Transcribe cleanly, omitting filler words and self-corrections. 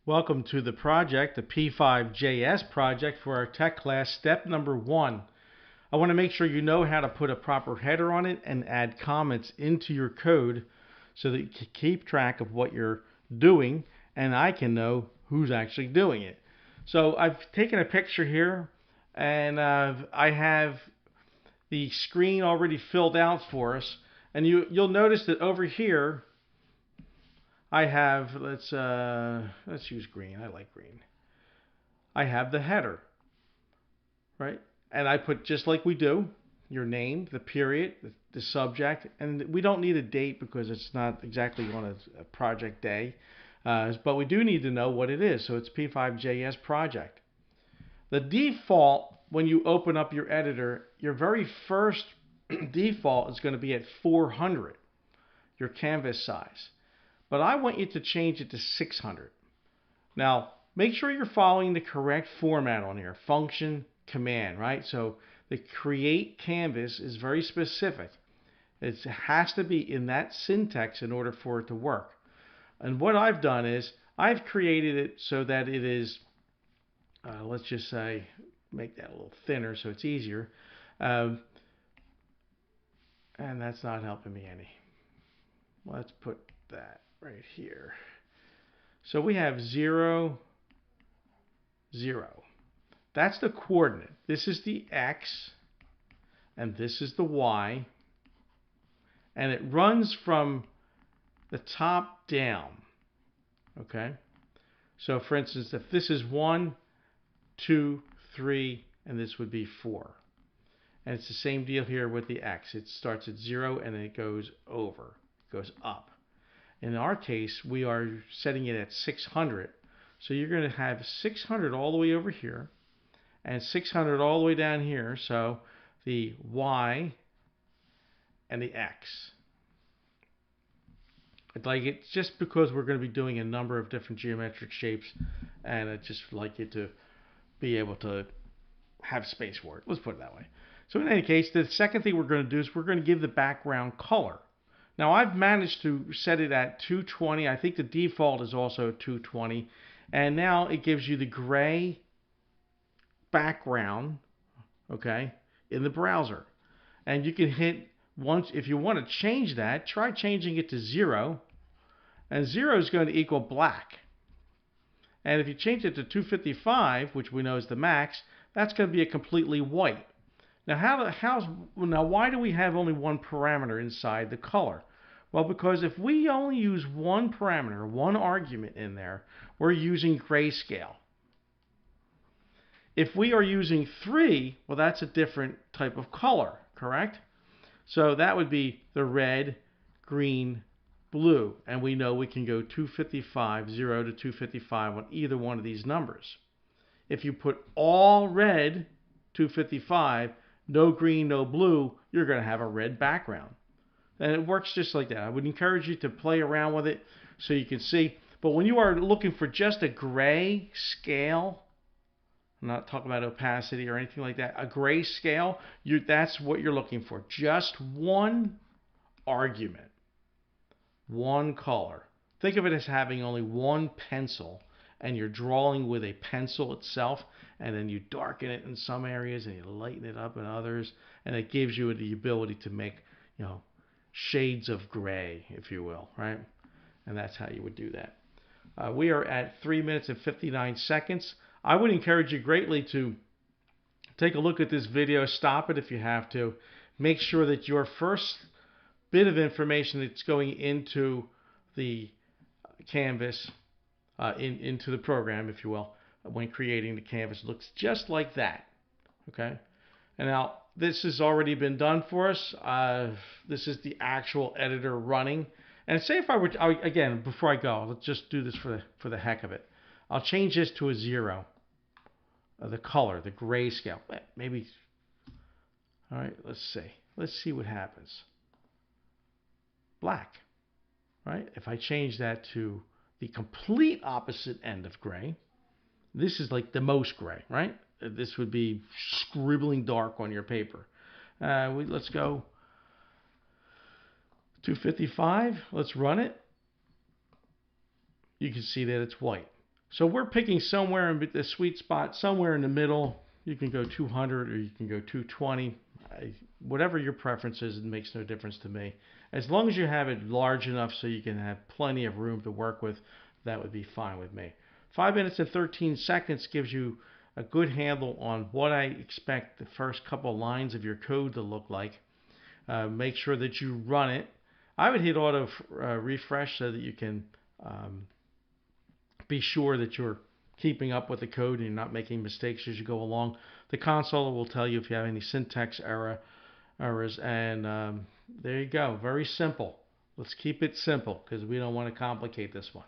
Welcome to the project, the P5JS project for our tech class, step number 1. I want to make sure you know how to put a proper header on it and add comments into your code so that you can keep track of what you're doing and I can know who's actually doing it. So I've taken a picture here and I have the screen already filled out for us, and you'll notice that over here I have, let's use green. I like green. I have the header, right? And I put, just like we do, your name, the period, the subject, and we don't need a date because it's not exactly on a project day, but we do need to know what it is. So it's P5JS project. The default, when you open up your editor, your very first default is going to be at 400, your canvas size. But I want you to change it to 600. Now, make sure you're following the correct format on here. Function, command, right? So the create canvas is very specific. It has to be in that syntax in order for it to work. And what I've done is I've created it so that it is, let's just say, make that a little thinner so it's easier. And that's not helping me any. Let's put that right here. So we have 0, 0. That's the coordinate. This is the X, and this is the Y. And it runs from the top down. Okay? So for instance, if this is 1, 2, 3, and this would be 4. And it's the same deal here with the X. It starts at 0 and then it goes over, goes up. In our case, we are setting it at 600. So you're going to have 600 all the way over here and 600 all the way down here. So the Y and the X. I'd like it just because we're going to be doing a number of different geometric shapes, and I'd just like you to be able to have space for it. Let's put it that way. So in any case, the second thing we're going to do is we're going to give the background color. Now I've managed to set it at 220. I think the default is also 220. And now it gives you the gray background, okay, in the browser. And you can hit once, if you want to change that, try changing it to 0. And 0 is going to equal black. And if you change it to 255, which we know is the max, that's going to be a completely white. Now, why do we have only one parameter inside the color? Well, because if we only use one parameter, one argument in there, we're using grayscale. If we are using 3, well, that's a different type of color, correct? So that would be the red, green, blue. And we know we can go 255, 0 to 255 on either one of these numbers. If you put all red, 255, no green, no blue, you're going to have a red background. And it works just like that. I would encourage you to play around with it so you can see. But when you are looking for just a gray scale, I'm not talking about opacity or anything like that, a gray scale, that's what you're looking for. Just one argument, one color. Think of it as having only one pencil, and you're drawing with a pencil itself, and then you darken it in some areas and you lighten it up in others, and it gives you the ability to make, shades of gray, if you will, right? And that's how you would do that. We are at 3 minutes and 59 seconds. I would encourage you greatly to take a look at this video, stop it if you have to. Make sure that your first bit of information that's going into the canvas, into the program, if you will, when creating the canvas, looks just like that. Okay? And now, this has already been done for us. This is the actual editor running. And say if I were to, again, before I go, let's just do this for the heck of it. I'll change this to a 0. The color, the grayscale. Maybe. All right, let's see. Let's see what happens. Black. Right? If I change that to the complete opposite end of gray, this is like the most gray, right? This would be scribbling dark on your paper. Let's go 255. Let's run it. You can see that it's white. So we're picking somewhere in the sweet spot, somewhere in the middle. You can go 200 or you can go 220. Whatever your preference is, it makes no difference to me. As long as you have it large enough so you can have plenty of room to work with, that would be fine with me. 5 minutes and 13 seconds gives you a good handle on what I expect the first couple lines of your code to look like. Make sure that you run it. I would hit auto refresh so that you can be sure that you're keeping up with the code and you're not making mistakes as you go along. The console will tell you if you have any syntax errors, and there you go. Very simple. Let's keep it simple because we don't want to complicate this one.